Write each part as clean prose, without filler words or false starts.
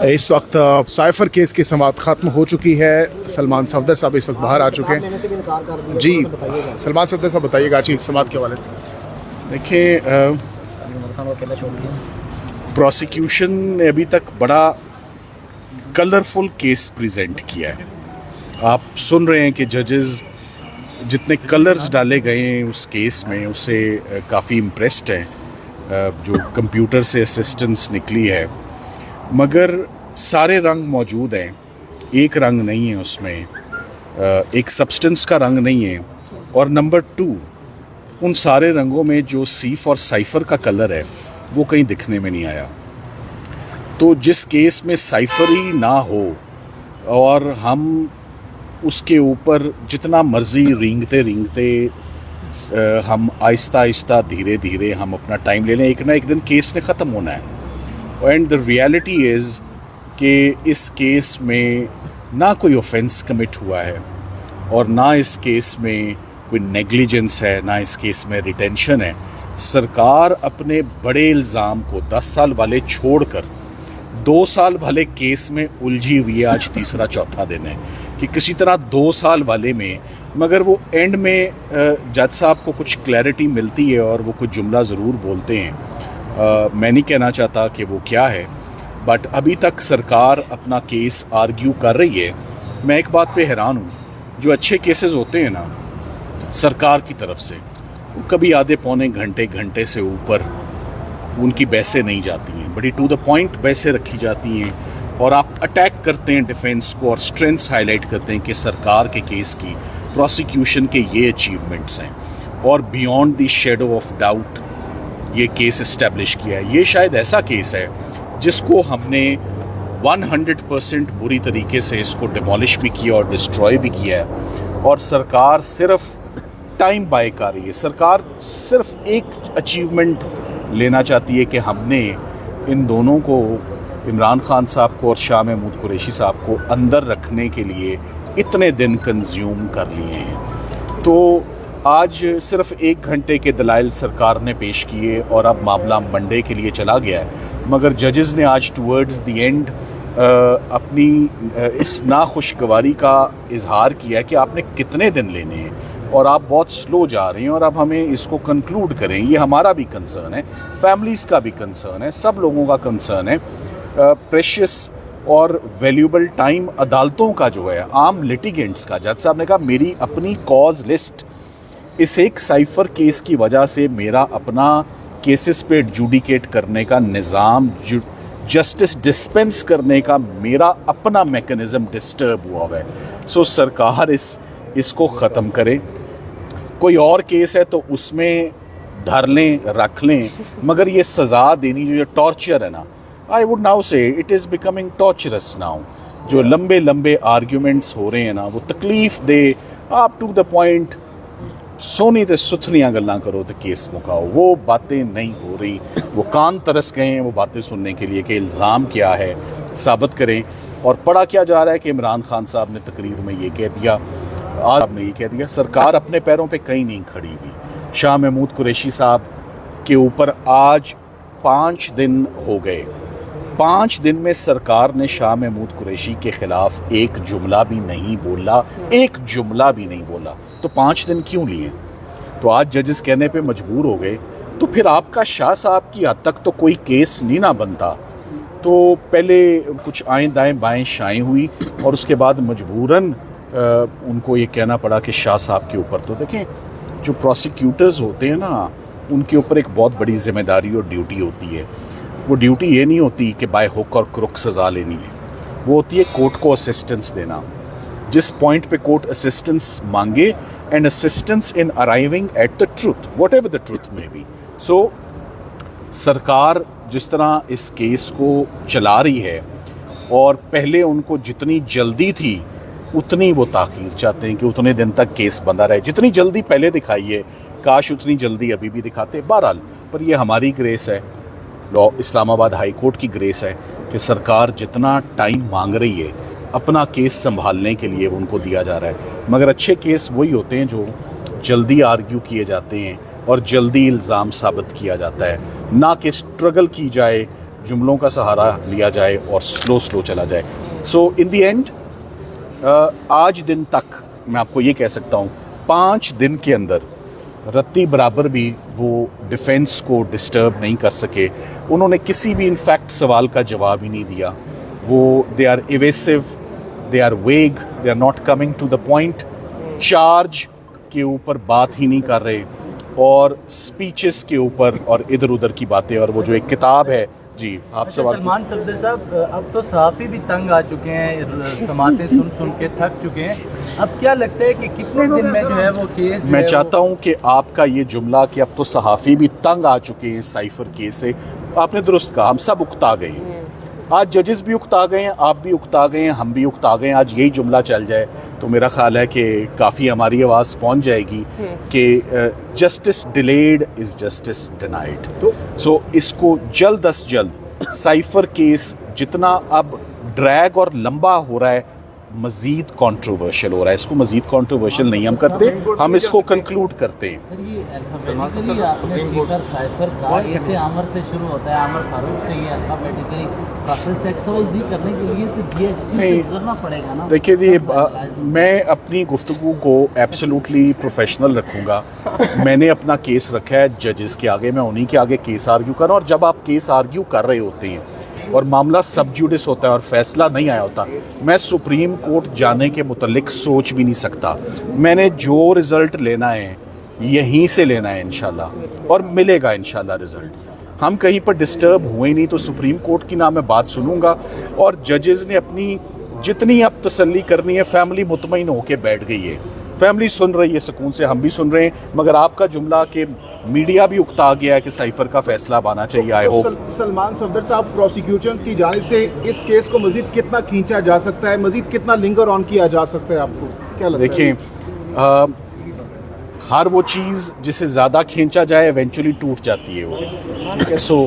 इस वक्त cipher case की समाअत ख़त्म हो चुकी है। सलमान सफदर साहब इस वक्त बाहर आ चुके हैं। जी सलमान सफदर साहब बताइएगा जी समाअत के हवाले से। देखिए, प्रोसिक्यूशन ने अभी तक बड़ा कलरफुल केस प्रेजेंट किया है। आप सुन रहे हैं कि जजेस जितने कलर्स डाले गए हैं उस केस में, उससे काफ़ी इम्प्रेस्ड हैं। जो कंप्यूटर से असिस्टेंस निकली है, मगर सारे रंग मौजूद हैं, एक रंग नहीं है उसमें, एक सब्सटेंस का रंग नहीं है। और नंबर 2, उन सारे रंगों में जो सीफ और साइफ़र का कलर है वो कहीं दिखने में नहीं आया। तो जिस केस में साइफ़र ही ना हो और हम उसके ऊपर जितना मर्ज़ी रेंगते हम आहिस्ता आहिस्ता धीरे धीरे हम अपना टाइम ले लें, एक ना एक दिन केस ने ख़त्म होना है। एंड द रियलिटी इज़ कि इस केस में ना कोई ऑफेंस कमिट हुआ है और ना इस केस में कोई नेग्लिजेंस है, ना इस केस में रिटेंशन है। सरकार अपने बड़े इल्ज़ाम को 10 साल वाले छोड़कर 2 साल वाले केस में उलझी हुई है। आज तीसरा चौथा दिन है कि किसी तरह 2 साल वाले में, मगर वो एंड में जज साहब को कुछ क्लैरिटी मिलती है और वो कुछ जुमला ज़रूर बोलते हैं। मैं नहीं कहना चाहता कि वो क्या है, बट अभी तक सरकार अपना केस आर्ग्यू कर रही है। मैं एक बात पे हैरान हूँ, जो अच्छे केसेस होते हैं ना सरकार की तरफ से, वो कभी आधे पौने घंटे से ऊपर उनकी बहसें नहीं जाती हैं, बड़ी टू द पॉइंट बहसें रखी जाती हैं और आप अटैक करते हैं डिफेंस को और स्ट्रेंथ्स हाईलाइट करते हैं कि सरकार के केस की, प्रोसिक्यूशन के ये अचीवमेंट्स हैं और beyond the shadow of doubt ये केस इस्टेब्लिश किया है। ये शायद ऐसा केस है जिसको हमने 100% बुरी तरीके से इसको डिमोलिश भी किया और डिस्ट्रॉय भी किया है, और सरकार सिर्फ टाइम बाय कर रही है। सरकार सिर्फ एक अचीवमेंट लेना चाहती है कि हमने इन दोनों को, इमरान खान साहब को और शाह महमूद कुरैशी साहब को अंदर रखने के लिए इतने दिन कंज्यूम कर लिए हैं। तो आज सिर्फ 1 घंटे के दलाइल सरकार ने पेश किए और अब मामला मंडे के लिए चला गया है। मगर जजेस ने आज टूवर्ड्स द एंड अपनी इस नाखुशगवारी का इजहार किया है कि आपने कितने दिन लेने हैं और आप बहुत स्लो जा रहे हैं और अब हमें इसको कंक्लूड करें। ये हमारा भी कंसर्न है, फैमिलीज़ का भी कंसर्न है, सब लोगों का कंसर्न है। प्रेशियस और वैल्यूबल टाइम अदालतों का जो है, आम लिटिगेंट्स का, जज साहब ने कहा मेरी अपनी कॉज लिस्ट इस एक साइफर केस की वजह से मेरा अपना केसेस पे एडजुडिकेट करने का निज़ाम, जस्टिस डिस्पेंस करने का मेरा अपना मैकेनिज़्म डिस्टर्ब हुआ है। सो सरकार इसको ख़त्म करे। कोई और केस है तो उसमें धर लें, रख लें, मगर ये सज़ा देनी, जो ये टॉर्चर है ना, आई वुड नाउ से it is becoming torturers now. जो लंबे लंबे आर्ग्यूमेंट्स हो रहे हैं ना, वो तकलीफ़ दे, आप टू द पॉइंट सोनी ते सुथनियाँ गल्लां करो तो केस मुकाओ, वो बातें नहीं हो रही। वो कान तरस गए हैं वो बातें सुनने के लिए कि इल्ज़ाम क्या है, साबित करें। और पढ़ा क्या जा रहा है कि इमरान खान साहब ने तकरीर में ये कह दिया, आज आपने ये कह दिया। सरकार अपने पैरों पे कहीं नहीं खड़ी हुई। शाह महमूद कुरैशी साहब के ऊपर आज 5 दिन हो गए। 5 दिन में सरकार ने शाह महमूद कुरैशी के ख़िलाफ़ एक जुमला भी नहीं बोला, एक जुमला भी नहीं बोला। तो 5 दिन क्यों लिए? तो आज जजेस कहने पे मजबूर हो गए। तो फिर आपका शाह साहब की हद तक तो कोई केस नहीं ना बनता। तो पहले कुछ आएँ दाएँ बाएँ शाएँ हुई और उसके बाद मजबूरन उनको ये कहना पड़ा कि शाह साहब के ऊपर, तो देखें जो प्रोसिक्यूटर्स होते हैं ना, उनके ऊपर एक बहुत बड़ी जिम्मेदारी और ड्यूटी होती है। वो ड्यूटी ये नहीं होती कि बाय हुक और क्रुक सज़ा लेनी है, वो होती है कोर्ट को असिस्टेंस देना। जिस पॉइंट पे कोर्ट असिस्टेंस मांगे, and assistance in arriving at the truth, what ever the truth में बी। सो सरकार जिस तरह इस केस को चला रही है, और पहले उनको जितनी जल्दी थी उतनी वो ताख़ीर चाहते हैं कि उतने दिन तक केस बंदा रहे। जितनी जल्दी पहले दिखाई है, काश उतनी जल्दी अभी भी दिखाते। बहरहाल, पर ये हमारी ग्रेस है, लॉ इस्लामाबाद हाई कोर्ट की ग्रेस है कि सरकार जितना टाइम मांग रही है अपना केस संभालने के लिए वो उनको दिया जा रहा है। मगर अच्छे केस वही होते हैं जो जल्दी आर्ग्यू किए जाते हैं और जल्दी इल्ज़ाम साबित किया जाता है, ना कि स्ट्रगल की जाए, جملوں کا سہارا لیا جائے اور سلو چلا جائے. سو ان دی اینڈ آج دن تک میں آپ کو یہ کہہ سکتا ہوں 5 دن کے اندر رتی برابر بھی وہ ڈیفینس کو ڈسٹرب نہیں کر سکے. انہوں نے کسی بھی انفیکٹ سوال کا جواب ہی نہیں دیا. وہ they are evasive, they are vague, they are not coming to the point, charge کے اوپر بات ہی نہیں کر رہے, اور سپیچز کے اوپر اور ادھر ادھر کی باتیں. اور وہ جو ایک کتاب ہے, جی آپ سوال سلمان صفدر صاحب, اب تو صحافی بھی تنگ آ چکے ہیں, سماعتیں سن کے تھک چکے ہیں. اب کیا لگتا ہے کہ کتنے دن میں جو ہے وہ کیس, میں چاہتا ہوں کہ آپ کا یہ جملہ کہ اب تو صحافی بھی تنگ آ چکے ہیں سائفر کیس سے, آپ نے درست کہا. ہم سب اکتا گئے ہیں, آج ججز بھی اکتا گئے ہیں, آپ بھی اکتا گئے ہیں, ہم بھی اکتا گئے ہیں. آج یہی جملہ چل جائے تو میرا خیال ہے کہ کافی ہماری آواز پہنچ جائے گی کہ justice delayed is justice denied. سو اس کو جلد از جلد سائفر کیس جتنا اب ڈریگ اور لمبا ہو رہا ہے مزید کنٹروورشل ہو رہا ہے. اس کو مزید کنٹروورشل نہیں ہم کرتے, ہم اس کو کنکلوڈ کرتے ہیں. سر یہ الفابیٹیکلی آپ نے سیکر سائفر کا ایسے عامر سے شروع ہوتا ہے, عامر فاروق سے یہ الفابیٹیکلی پروسیس ایکسوائز کرنے کے لیے تو جی ایچ ٹی سے گزرنا پڑے گا نا. دیکھیے جی, میں اپنی گفتگو کو ایبسولوٹلی پروفیشنل رکھوں گا. میں نے اپنا کیس رکھا ہے ججز کے آگے, میں انہی کے آگے کیس آرگیو کر رہا ہوں. اور جب آپ کیس آرگیو کر رہے ہوتے ہیں اور معاملہ سب جوڈس ہوتا ہے اور فیصلہ نہیں آیا ہوتا, میں سپریم کورٹ جانے کے متعلق سوچ بھی نہیں سکتا. میں نے جو رزلٹ لینا ہے یہیں سے لینا ہے انشاءاللہ, اور ملے گا انشاءاللہ رزلٹ. ہم کہیں پر ڈسٹرب ہوئے نہیں تو سپریم کورٹ کی نہ میں بات سنوں گا, اور ججز نے اپنی جتنی اب تسلی کرنی ہے, فیملی مطمئن ہو کے بیٹھ گئی ہے, فیملی سن رہی ہے سکون سے, ہم بھی سن رہے ہیں. مگر آپ کا جملہ کہ میڈیا بھی اکتا گیا ہے کہ سائفر کا فیصلہ آنا چاہیے, آئی ہوپ. سلمان صفدر صاحب, پروسیکیوشن کی جانب سے اس کیس کو مزید کتنا کھینچا جا سکتا ہے, مزید کتنا لنگر آن کیا جا سکتا ہے, آپ کو کیا لگتا ہے؟ دیکھیں, ہر وہ چیز جسے زیادہ کھینچا جائے ایونچولی ٹوٹ جاتی ہے وہ, ٹھیک ہے. سو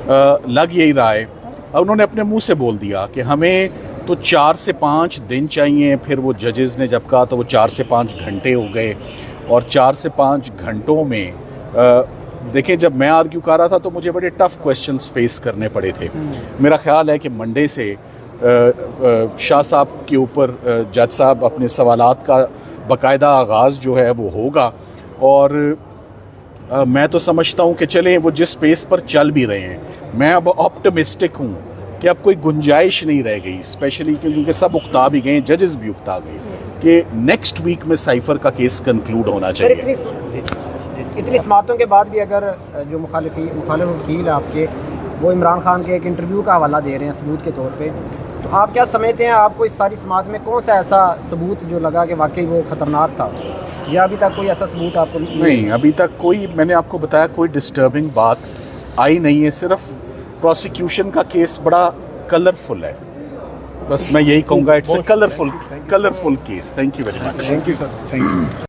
لگ یہی رہا ہے, انہوں نے اپنے منہ سے بول دیا کہ ہمیں تو 4 سے 5 دن چاہیے. پھر وہ ججز نے جب کہا تو وہ 4 سے 5 گھنٹے ہو گئے, اور 4 سے 5 گھنٹوں میں دیکھیں جب میں آرگیو کر رہا تھا تو مجھے بڑے ٹف کویسچنز فیس کرنے پڑے تھے. میرا خیال ہے کہ منڈے سے شاہ صاحب کے اوپر جج صاحب اپنے سوالات کا باقاعدہ آغاز جو ہے وہ ہوگا. اور میں تو سمجھتا ہوں کہ چلیں وہ جس پیس پر چل بھی رہے ہیں, میں اب آپٹمسٹک ہوں کہ اب کوئی گنجائش نہیں رہ گئی, اسپیشلی کیونکہ سب اکتا بھی گئے, ججز بھی اکتا گئے, کہ نیکسٹ ویک میں سائفر کا کیس کنکلوڈ ہونا چاہیے. اتنی سماعتوں کے بعد بھی اگر جو مخالف وکیل آپ کے وہ عمران خان کے ایک انٹرویو کا حوالہ دے رہے ہیں ثبوت کے طور پہ, تو آپ کیا سمجھتے ہیں آپ کو اس ساری سماعت میں کون سا ایسا ثبوت جو لگا کہ واقعی وہ خطرناک تھا, یا ابھی تک کوئی ایسا ثبوت آپ کو نہیں, ابھی تک کوئی, میں نے آپ کو بتایا کوئی ڈسٹربنگ بات آئی نہیں ہے. صرف پروسیکیوشن کا کیس بڑا کلرفل ہے, بس میں یہی کہوں گا, it's a colourful case. Thank you very much. Thank you sir, thank you.